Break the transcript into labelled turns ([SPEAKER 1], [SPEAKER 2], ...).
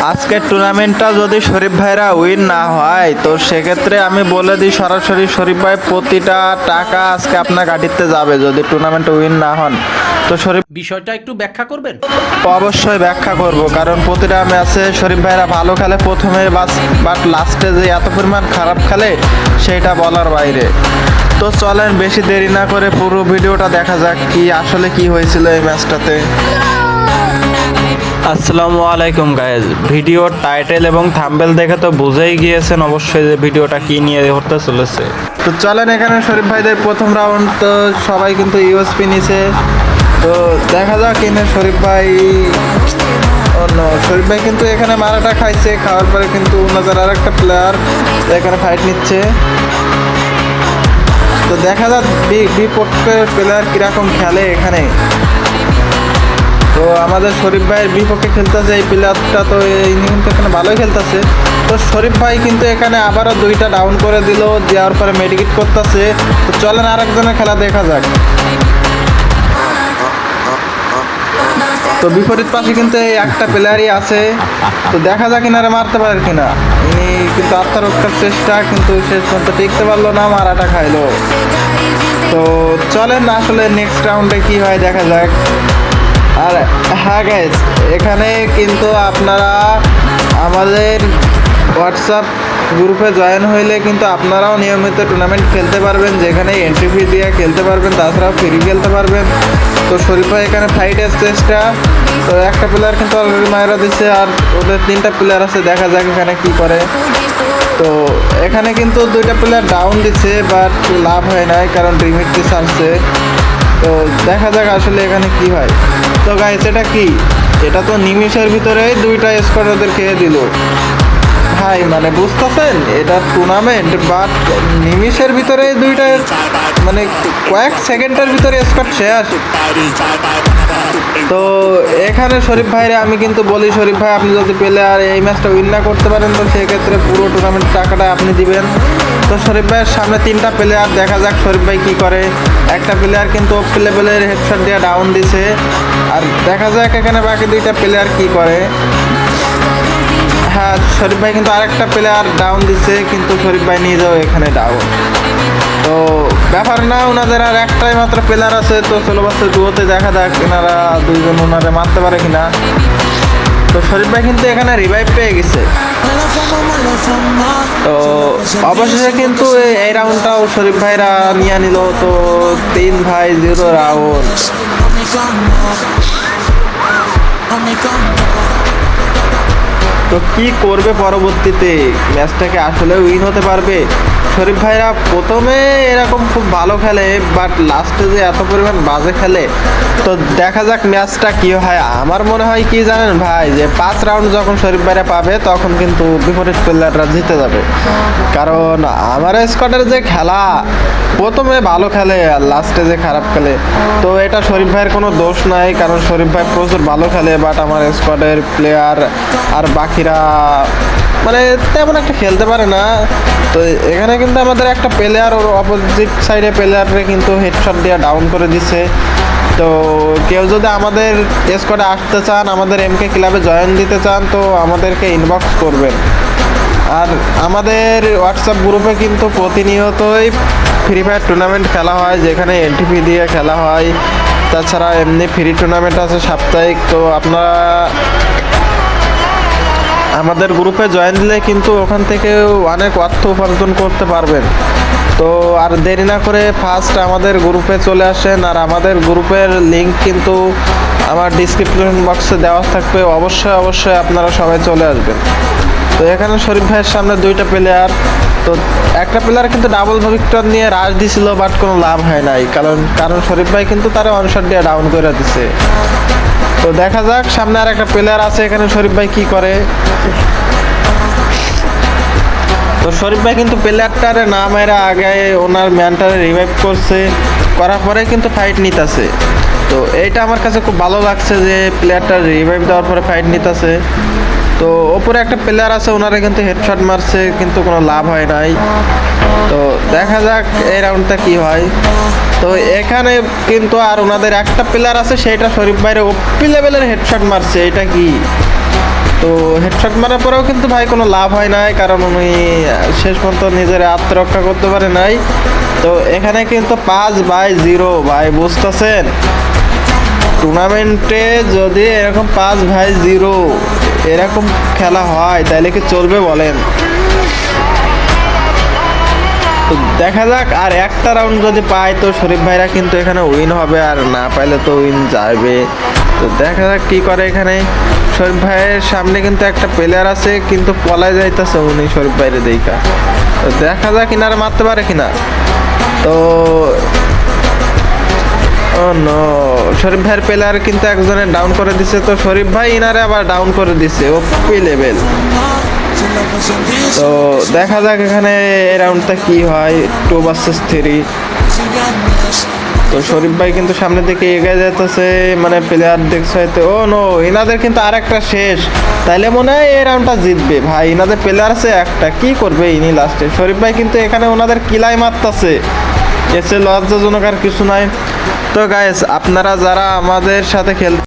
[SPEAKER 1] আজকের টুর্নামেন্টটা যদি শরীফ ভাইরা উইন না হয় তো সেক্ষেত্রে আমি বলে দিই সরাসরি শরীফ ভাই প্রতিটা টাকা আজকে আপনার গাড়িতে যাবে যদি টুর্নামেন্টে উইন না হন। তো শরীফ
[SPEAKER 2] বিষয়টা একটু ব্যাখ্যা করবেন।
[SPEAKER 1] অবশ্যই ব্যাখ্যা করব, কারণ প্রতিটা ম্যাচে শরীফ ভাইরা ভালো খেলে প্রথমে, বাট লাস্টে যে এত পরিমাণ খারাপ খেলে সেটা বলার বাইরে। তো চলেন বেশি দেরি না করে পুরো ভিডিওটা দেখা যাক কি আসলে কি হয়েছিল এই ম্যাচটাতে। আসসালামু আলাইকুম গাইজ, ভিডিওর টাইটেল এবং থাম্বনেল দেখে তো বুঝেই গিয়েছেন অবশ্যই যে ভিডিওটা কি নিয়ে হতে চলেছে। তো চলেন এখানে শরীফ ভাইদের প্রথম রাউন্ড, তো সবাই কিন্তু ইউএসপি নিছে। তো দেখা যাক কিনে শরীফ ভাই শরীফ ভাই কিন্তু এখানে মারাটা খাইছে, খাওয়ার পরে কিন্তু ওনাদের আর একটা প্লেয়ার এখানে ফাইট নিচ্ছে। তো দেখা যাক বিপক্ষের প্লেয়ার কিরকম খেলে এখানে। তো আমাদের শরীফ ভাইয়ের বিপক্ষে খেলতেছে এই প্লেয়ারটা, তো ইনি কিন্তু এখানে ভালোই খেলতেছে। তো শরীফ ভাই কিন্তু এখানে আবারও দুইটা ডাউন করে দিল, দেওয়ার পরে মেডিকেট করতেছে। তো চলেন আরেকজনের খেলা দেখা যাক। তো বিপরীত পাশে কিন্তু এই একটা প্লেয়ারই আছে, তো দেখা যাক ইনারে মারতে পারে কিনা। ইনি কিন্তু আত্মরক্ষার চেষ্টা, কিন্তু শেষ পর্যন্ত টিকতে পারলো না, মারাটা খাইলো। তো চলেন আসলে নেক্সট রাউন্ডে কি হয় দেখা যাক। আর হ্যাঁ গাইস, এখানে কিন্তু আপনারা আমাদের হোয়াটসঅ্যাপ গ্রুপে জয়েন হইলে কিন্তু আপনারাও নিয়মিত টুর্নামেন্ট খেলতে পারবেন, যেখানে এন্ট্রি ফি দিয়ে খেলতে পারবেন, তাছাড়াও ফ্রি খেলতে পারবেন। তো শরীফ ভাই এখানে ফাইটের চেষ্টা, তো একটা প্লেয়ার কিন্তু অলরেডি মায়েরা দিচ্ছে, আর ওদের তিনটা প্লেয়ার আছে, দেখা যাক এখানে কি করে। তো এখানে কিন্তু দুইটা প্লেয়ার ডাউন দিচ্ছে, বাট লাভ হয় নাই কারণ রিমিট কি ছাড়ছে। তো দেখা যাক আসলে এখানে কি হয়। তো গাইস এটা কি, এটা তো নিমিষের ভিতরেই দুইটা স্কোয়াড ওদের খেয়ে দিল ভাই, মানে বুঝতেছেন এটা টুর্নামেন্ট, বাট নিমিষের ভিতরে দুইটা, মানে কয়েক সেকেন্ডের ভিতরে স্কোয়াড শেষ। তো এখানে শরীফ ভাইরে আমি কিন্তু বলি, শরীফ ভাই আপনি যদি পেলে আর এই ম্যাচটা উইন না করতে পারেন তো সেক্ষেত্রে পুরো টুর্নামেন্ট টাকাটা আপনি দিবেন। তো শরীফ ভাইয়ের সামনে তিনটা প্লেয়ার, দেখা যাক শরীফ ভাই কী করে। একটা প্লেয়ার কিন্তু অফ লেভেলের হেডশট দিয়ে ডাউন দিছে, আর দেখা যাক এখানে বাকি দুইটা প্লেয়ার কি করে। হ্যাঁ, শরীফ ভাই কিন্তু আরেকটা প্লেয়ার ডাউন দিচ্ছে, কিন্তু শরীফ ভাই নিজেও এখানে ডাউন। তো ব্যাপার না, ওনাদের আর একটাই মাত্র প্লেয়ার আছে। তো ষোলো বছর ডুয়োতে দেখা যাক এনারা দুইজন ওনারা মারতে পারে কিনা। তো শরীফ ভাই কিন্তু এখানে রিভাইভ পেয়ে গেছে। তো অবশেষে কিন্তু এই রাউন্ডটাও শরীফ ভাইরা নিয়ে নিল। তো 3-0 রাউন্ড। তো কি করবে পরবর্তীতে, ম্যাচটাকে আসলে উইন হতে পারবে? শরীফ ভাইরা প্রথমে এরকম খুব ভালো খেলে, বাট লাস্টে যে এত পরিমাণ বাজে খেলে। তো দেখা যাক ম্যাচটা কি হয়। আমার মনে হয় কি জানেন ভাই, যে 5 রাউন্ড যখন শরীফ ভাইরা পাবে তখন কিন্তু বিপরীত প্লেয়াররা জিতে যাবে, কারণ আমার স্কোয়াডের যে খেলা প্রথমে ভালো খেলে আর লাস্টে যে খারাপ খেলে। তো এটা শরীফ ভাইয়ের কোনো দোষ নাই, কারণ শরীফ ভাই প্রচুর ভালো খেলে, বাট আমার স্কোয়াডের প্লেয়ার আর বাকিরা মানে তেমন একটা খেলতে পারে না। তো এখানে কিন্তু আমাদের একটা প্লেয়ার ওর অপোজিট সাইডে প্লেয়ারে কিন্তু হেডশট দিয়ে ডাউন করে দিচ্ছে। তো কেউ যদি আমাদের স্কোয়াডে আসতে চান, আমাদের এমকে ক্লাবে জয়েন দিতে চান, তো আমাদেরকে ইনবক্স করবেন। আর আমাদের হোয়াটসঅ্যাপ গ্রুপে কিন্তু প্রতিনিয়তই ফ্রি ফায়ার টুর্নামেন্ট খেলা হয়, যেখানে এন্ট্রি ফি দিয়ে খেলা হয়, তাছাড়া এমনি ফ্রি টুর্নামেন্ট আছে সাপ্তাহিক। তো আপনারা আমাদের গ্রুপে জয়েন দিলে কিন্তু ওখান থেকে অনেক অর্থ উপার্জন করতে পারবেন। তো আর দেরি না করে ফার্স্ট আমাদের গ্রুপে চলে আসেন, আর আমাদের গ্রুপের লিঙ্ক কিন্তু আমার ডিসক্রিপশন বক্সে দেওয়া থাকবে, অবশ্যই আপনারা সবাই চলে আসবেন। তো এখানে শরীফ ভাইয়ের সামনে দুইটা প্লেয়ার, তো একটা প্লেয়ার কিন্তু ডাবল ভিক্টর নিয়ে রাশ দিছিল, বাট কোনো লাভ হয় নাই, কারণ শরীফ ভাই কিন্তু তারা অনশট দিয়ে ডাউন করে দিছে। তো দেখা যাক সামনে আর একটা প্লেয়ার আছে, এখানে শরীফ ভাই কি করে। তো শরীফ ভাই কিন্তু প্লেয়ারটারে না মেরে আগে ওনার ম্যানটারে রিভাইভ করছে, করার পরে কিন্তু ফাইট নিতেছে। তো এইটা আমার কাছে খুব ভালো লাগছে যে প্লেয়ারটা রিভাইভ দেওয়ার পরে ফাইট নিতেছে। তো ওপরে একটা প্লেয়ার আছে, ওনারা কিন্তু হেডশট মারছে, কিন্তু কোনো লাভ হয় নাই। তো দেখা যাক এই রাউন্ডটা কি হয়। তো এখানে কিন্তু আর ওনাদের একটা প্লেয়ার আছে, সেটা শরীফ ভাইয়ের ওপি লেভেলের হেডশট মারছে। এটা কি তো হেডশট মারার পরেও কিন্তু ভাই কোনো লাভ হয় নাই, কারণ উনি শেষ পর্যন্ত নিজের আত্মরক্ষা করতে পারে নাই। তো এখানে কিন্তু 5/0 ভাই, বুঝতেছেন? টুর্নামেন্টে যদি এরকম 5/0 এরকম খেলা হয় তাহলে কি চলবে বলেন? তো দেখা যাক, আর একটা রাউন্ড যদি পায় তো শরীফ ভাইরা কিন্তু এখানে উইন হবে, আর না পাইলে তো উইন যাবে। তো দেখা যাক কি করে এখানে। শরীফ ভাইয়ের সামনে কিন্তু একটা প্লেয়ার আছে, কিন্তু পলায় যাইতেছে উনি শরীফ ভাইয়ের দেখা। তো দেখা যাক ইনারা মারতে পারে কিনা। তো ও নো, শরীফ ভাইয়ের প্লেয়ার কিন্তু একজনে ডাউন করে দিছে। তো শরীফ ভাই ইনারে আবার ডাউন করে দিছে, ওপি লেভেল। তো দেখা যাক এখানে এই রাউন্ডটা কি হয়, 2 vs 3। তো শরীফ ভাই কিন্তু সামনের দিকে এগিয়ে যেতেছে, মানে প্লেয়ার দেখছে হয়তো। ও নো, ইনাদের কিন্তু আরেকটা শেষ, তাইলে মনে হয় এই রাউন্ডটা জিতবে ভাই। ইনাদের প্লেয়ার আছে একটা, কি করবে ইনি লাস্টে? শরীফ ভাই কিন্তু এখানে ওনাদের কিলাই মারতেছে, এসে লজ্জাজনক আর কিছু নাই। তো গাইস, আপনারা যারা আমাদের সাথে খেলতে